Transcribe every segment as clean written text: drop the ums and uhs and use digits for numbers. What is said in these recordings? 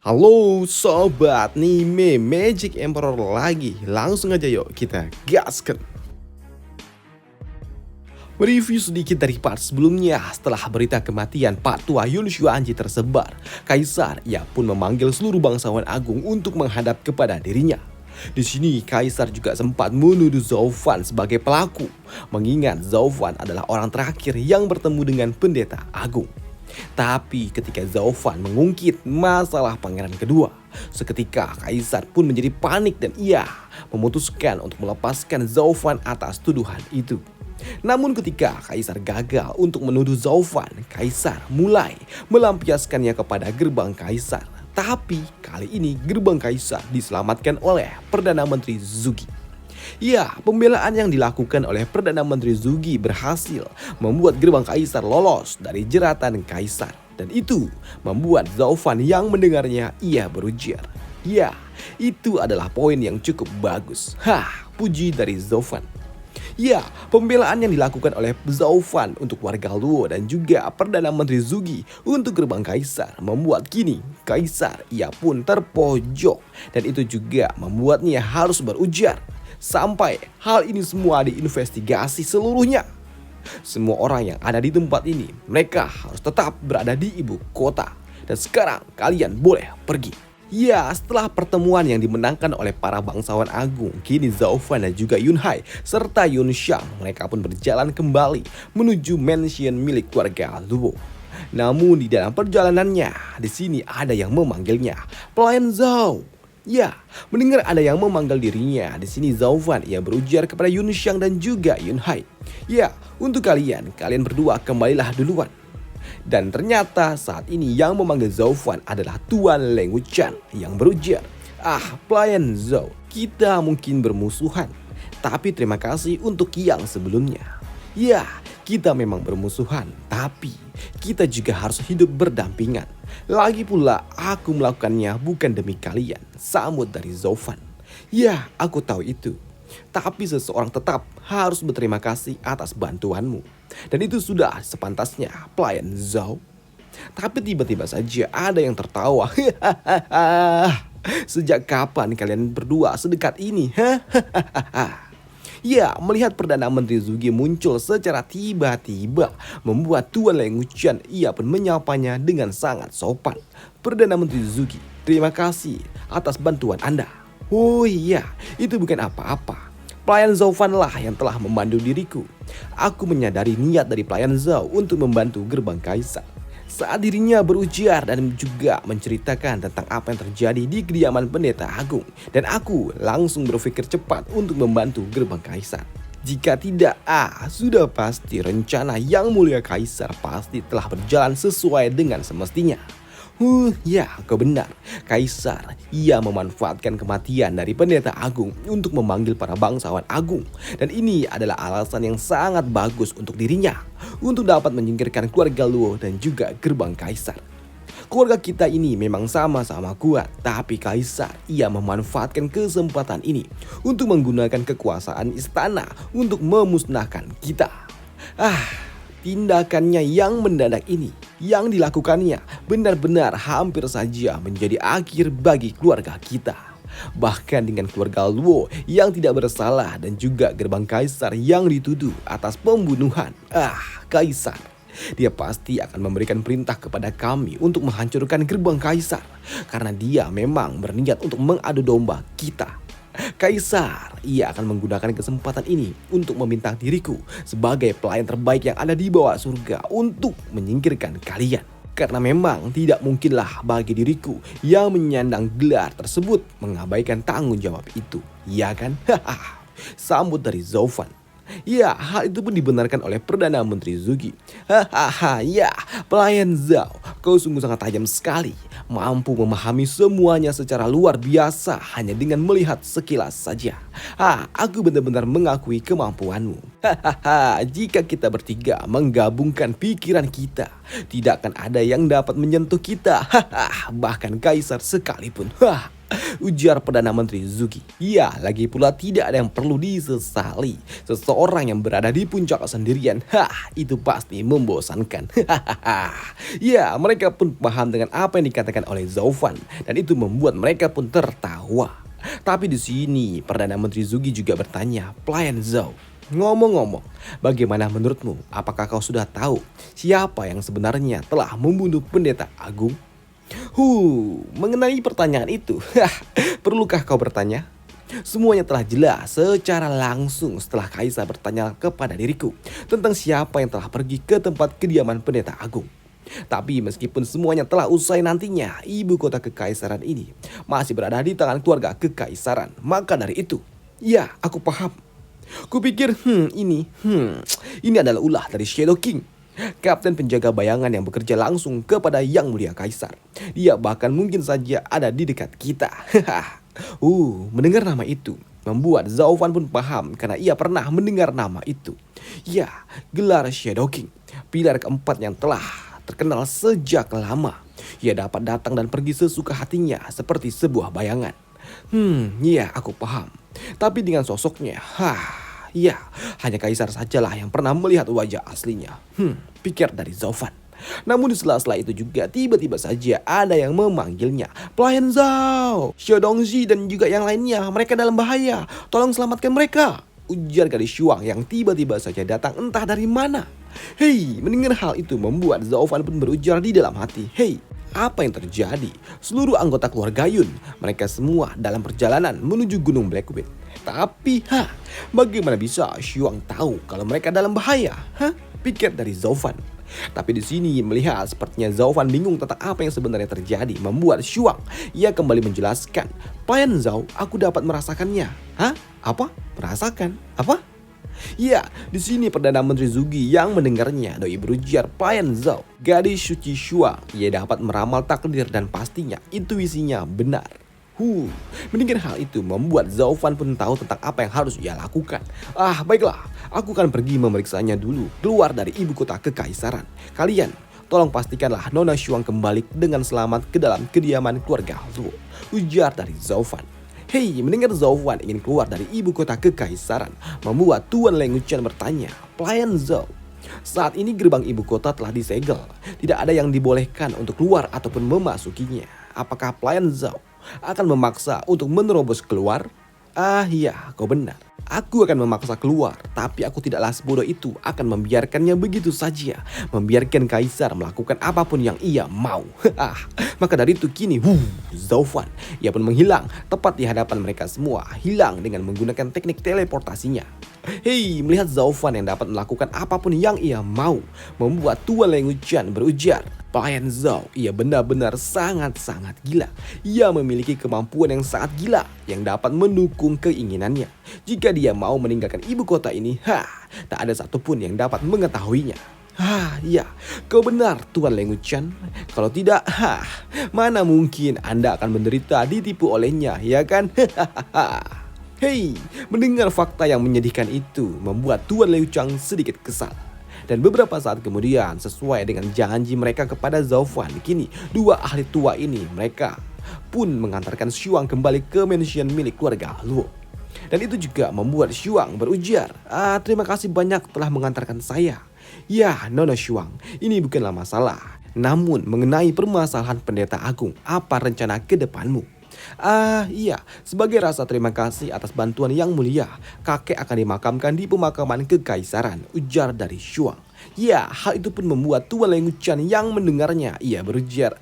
Halo sobat Nime Magic Emperor lagi. Langsung aja yuk kita gaskan. Mereview sedikit dari part sebelumnya. Setelah berita kematian Pak Tua Yun Xuanji tersebar, Kaisar ia pun memanggil seluruh bangsawan agung untuk menghadap kepada dirinya. Di sini Kaisar juga sempat menuduh Zhao Fan sebagai pelaku, mengingat Zhao Fan adalah orang terakhir yang bertemu dengan pendeta agung. Tapi ketika Zhao Fan mengungkit masalah pangeran kedua, seketika Kaisar pun menjadi panik dan ia memutuskan untuk melepaskan Zhao Fan atas tuduhan itu. Namun ketika Kaisar gagal untuk menuduh Zhao Fan, Kaisar mulai melampiaskannya kepada gerbang Kaisar. Tapi kali ini gerbang Kaisar diselamatkan oleh Perdana Menteri Zhuge. Ya, pembelaan yang dilakukan oleh Perdana Menteri Zhuge berhasil membuat gerbang Kaisar lolos dari jeratan Kaisar. Dan itu membuat Zhao Fan yang mendengarnya ia berujar. Ya, itu adalah poin yang cukup bagus. Puji dari Zhao Fan. Ya, pembelaan yang dilakukan oleh Zhao Fan untuk warga Luo dan juga Perdana Menteri Zhuge untuk gerbang Kaisar membuat kini Kaisar ia pun terpojok. Dan itu juga membuatnya harus berujar. Sampai hal ini semua diinvestigasi seluruhnya. Semua orang yang ada di tempat ini, mereka harus tetap berada di ibu kota. Dan sekarang kalian boleh pergi. Ya, setelah pertemuan yang dimenangkan oleh para bangsawan agung, kini Zhao Fan dan juga Yun Hai serta Yun Xiang mereka pun berjalan kembali menuju mansion milik keluarga Luo. Namun di dalam perjalanannya, di sini ada yang memanggilnya, pelayan Zhao. Ya, mendengar ada yang memanggil dirinya, di sini Zhao Fan ia berujar kepada Yun Xiang dan juga Yun Hai. Ya, untuk kalian berdua kembalilah duluan. Dan ternyata saat ini yang memanggil Zhao Fan adalah Tuan Leng Wuchan yang berujar, pelayan Zhao, kita mungkin bermusuhan, tapi terima kasih untuk yang sebelumnya. Ya, kita memang bermusuhan, tapi kita juga harus hidup berdampingan. Lagi pula aku melakukannya bukan demi kalian, sambut dari Zhao Fan. Ya, aku tahu itu. Tapi seseorang tetap harus berterima kasih atas bantuanmu. Dan itu sudah sepantasnya, pelayan Zhao. Tapi tiba-tiba saja ada yang tertawa. Sejak kapan kalian berdua sedekat ini? Ya, melihat Perdana Menteri Zhuge muncul secara tiba-tiba membuat Tuan Leng Wuchan ia pun menyapanya dengan sangat sopan. Perdana Menteri Zhuge, terima kasih atas bantuan Anda. Oh iya, itu bukan apa-apa. Pelayan Zhao Fan lah yang telah membantu diriku. Aku menyadari niat dari pelayan Zhao untuk membantu gerbang Kaisar. Saat dirinya berujar dan juga menceritakan tentang apa yang terjadi di kediaman pendeta agung. Dan aku langsung berpikir cepat untuk membantu gerbang Kaisar. Jika tidak, sudah pasti rencana yang mulia Kaisar pasti telah berjalan sesuai dengan semestinya. Ya, kau benar. Kaisar, ia memanfaatkan kematian dari pendeta agung untuk memanggil para bangsawan agung. Dan ini adalah alasan yang sangat bagus untuk dirinya, untuk dapat menyingkirkan keluarga Luo dan juga gerbang Kaisar. Keluarga kita ini memang sama-sama kuat, tapi Kaisar, ia memanfaatkan kesempatan ini untuk menggunakan kekuasaan istana untuk memusnahkan kita. Tindakannya yang mendadak ini, yang dilakukannya benar-benar hampir saja menjadi akhir bagi keluarga kita. Bahkan dengan keluarga Luo yang tidak bersalah dan juga gerbang Kaisar yang dituduh atas pembunuhan. Kaisar, dia pasti akan memberikan perintah kepada kami untuk menghancurkan gerbang Kaisar. Karena dia memang berniat untuk mengadu domba kita. Kaisar, ia akan menggunakan kesempatan ini untuk meminta diriku sebagai pelayan terbaik yang ada di bawah surga untuk menyingkirkan kalian. Karena memang tidak mungkinlah bagi diriku yang menyandang gelar tersebut mengabaikan tanggung jawab itu. Iya kan? Sambut dari Zhao Fan. Ya, hal itu pun dibenarkan oleh Perdana Menteri Zhuge. Ya, pelayan Zhao, kau sungguh sangat tajam sekali. Mampu memahami semuanya secara luar biasa hanya dengan melihat sekilas saja. Aku benar-benar mengakui kemampuanmu. Hahaha, jika kita bertiga menggabungkan pikiran kita, tidak akan ada yang dapat menyentuh kita. Hahaha, bahkan kaisar sekalipun. Hah. Ujar Perdana Menteri Zuki. Ya, lagi pula tidak ada yang perlu disesali. Seseorang yang berada di puncak sendirian, itu pasti membosankan. Ya, mereka pun paham dengan apa yang dikatakan oleh Zaufan, dan itu membuat mereka pun tertawa. Tapi di sini Perdana Menteri Zuki juga bertanya, pelayan Zhao, ngomong-ngomong, bagaimana menurutmu? Apakah kau sudah tahu siapa yang sebenarnya telah membunuh pendeta agung? Mengenai pertanyaan itu, perlukah kau bertanya? Semuanya telah jelas secara langsung setelah Kaisar bertanya kepada diriku tentang siapa yang telah pergi ke tempat kediaman pendeta agung. Tapi meskipun semuanya telah usai nantinya, ibu kota kekaisaran ini masih berada di tangan keluarga kekaisaran. Maka dari itu, ya aku paham. Kupikir ini adalah ulah dari Shadow King, kapten penjaga bayangan yang bekerja langsung kepada Yang Mulia Kaisar. Dia bahkan mungkin saja ada di dekat kita. Mendengar nama itu membuat Zaufan pun paham karena ia pernah mendengar nama itu. Ya, gelar Shadow King, pilar keempat yang telah terkenal sejak lama. Ia dapat datang dan pergi sesuka hatinya seperti sebuah bayangan. Ya aku paham. Tapi dengan sosoknya, ya, hanya Kaisar sajalah yang pernah melihat wajah aslinya. Pikir dari Zaufan. Namun di sela-sela itu juga tiba-tiba saja ada yang memanggilnya. Pelayan Zhao, Xiaodongzi dan juga yang lainnya, mereka dalam bahaya. Tolong selamatkan mereka. Ujar gadis Shuang yang tiba-tiba saja datang entah dari mana. Mendengar hal itu membuat Zaufan pun berujar di dalam hati. Apa yang terjadi? Seluruh anggota keluarga Yun, mereka semua dalam perjalanan menuju Gunung Blackwood. Tapi, bagaimana bisa Shuang tahu kalau mereka dalam bahaya? Pikir dari Zaufan. Tapi di sini melihat sepertinya Zaufan bingung tentang apa yang sebenarnya terjadi, membuat Shuang ia kembali menjelaskan. Pelayan Zhao, aku dapat merasakannya. Apa? Merasakan? Apa? Ya, di sini Perdana Menteri Zugi yang mendengarnya doi berujar pelayan Zhao, gadis suci Shuang, ia dapat meramal takdir dan pastinya intuisinya benar. Mendengar hal itu membuat Zaufan pun tahu tentang apa yang harus ia lakukan. Baiklah, aku akan pergi memeriksanya dulu keluar dari ibu kota kekaisaran. Kalian, tolong pastikanlah Nona Shuang kembali dengan selamat ke dalam kediaman keluarga Luo. Ujar dari Zaufan. Mendengar Zaufan ingin keluar dari ibu kota kekaisaran, membuat Tuan Leng Wuchen bertanya, pelayan Zhao, saat ini gerbang ibu kota telah disegel. Tidak ada yang dibolehkan untuk keluar ataupun memasukinya. Apakah pelayan Zhao akan memaksa untuk menerobos keluar? Iya, kau benar. Aku akan memaksa keluar, tapi aku tidaklah sebodoh itu akan membiarkannya begitu saja. Membiarkan Kaisar melakukan apapun yang ia mau. Maka dari itu kini, Zaufan, ia pun menghilang tepat di hadapan mereka semua. Hilang dengan menggunakan teknik teleportasinya. Melihat Zaufan yang dapat melakukan apapun yang ia mau, membuat Tuan Leng Wuchen berujar, pelayan Zhao, ia benar-benar sangat-sangat gila. Ia memiliki kemampuan yang sangat gila yang dapat mendukung keinginannya. Jika dia mau meninggalkan ibu kota ini, tak ada satupun yang dapat mengetahuinya. Ya, kau benar Tuan Leng Wuchen. Kalau tidak, mana mungkin Anda akan menderita ditipu olehnya, ya kan? Mendengar fakta yang menyedihkan itu membuat Tuan Liu Chang sedikit kesal. Dan beberapa saat kemudian, sesuai dengan janji mereka kepada Zaufan, kini dua ahli tua ini mereka pun mengantarkan Shuang kembali ke mansion milik keluarga Luo. Dan itu juga membuat Shuang berujar, terima kasih banyak telah mengantarkan saya. Ya, Nona Shuang, ini bukanlah masalah. Namun mengenai permasalahan pendeta agung, apa rencana ke depanmu? Iya, sebagai rasa terima kasih atas bantuan yang mulia, kakek akan dimakamkan di pemakaman kekaisaran, ujar dari Shuang. Ya, hal itu pun membuat Tuan Leng Wuchen yang mendengarnya, ia berujar,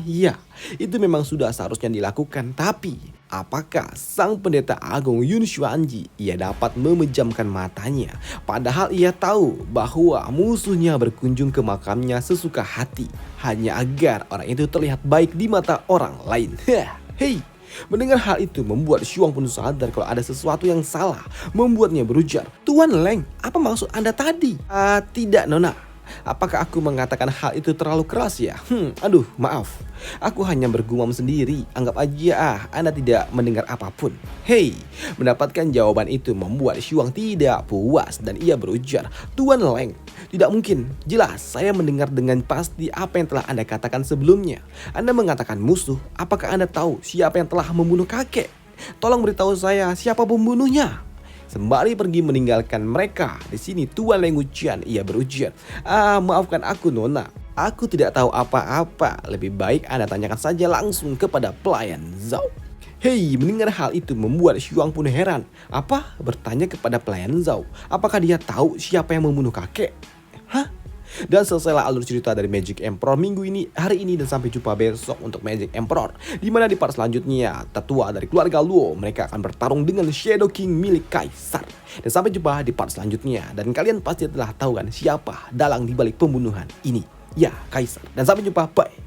iya, itu memang sudah seharusnya dilakukan. Tapi, apakah sang pendeta agung Yun Xuanji ia dapat memejamkan matanya, padahal ia tahu bahwa musuhnya berkunjung ke makamnya sesuka hati, hanya agar orang itu terlihat baik di mata orang lain. Mendengar hal itu membuat Shuang pun sadar kalau ada sesuatu yang salah, membuatnya berujar, Tuan Leng, apa maksud Anda tadi? Tidak Nona, Apakah aku mengatakan hal itu terlalu keras ya? Aduh, maaf. Aku hanya bergumam sendiri. Anggap aja Anda tidak mendengar apapun. Hei, mendapatkan jawaban itu membuat Shuang tidak puas dan ia berujar, Tuan Leng, tidak mungkin. Jelas, saya mendengar dengan pasti apa yang telah Anda katakan sebelumnya. Anda mengatakan musuh. Apakah Anda tahu siapa yang telah membunuh kakek? Tolong beritahu saya siapa pembunuhnya. Sembari pergi meninggalkan mereka, di sini Tuan Leng Wuqian ia berujar, maafkan aku Nona, aku tidak tahu apa-apa. Lebih baik Anda tanyakan saja langsung kepada pelayan Zhao. Hei, mendengar hal itu membuat Shuang pun heran. Apa? Bertanya kepada pelayan Zhao, apakah dia tahu siapa yang membunuh kakek? Hah? Dan selesailah alur cerita dari Magic Emperor minggu ini, hari ini, dan sampai jumpa besok untuk Magic Emperor, dimana di part selanjutnya tetua dari keluarga Luo mereka akan bertarung dengan Shadow King milik Kaisar. Dan sampai jumpa di part selanjutnya, dan kalian pasti telah tahu kan siapa dalang dibalik pembunuhan ini, ya Kaisar. Dan sampai jumpa, bye.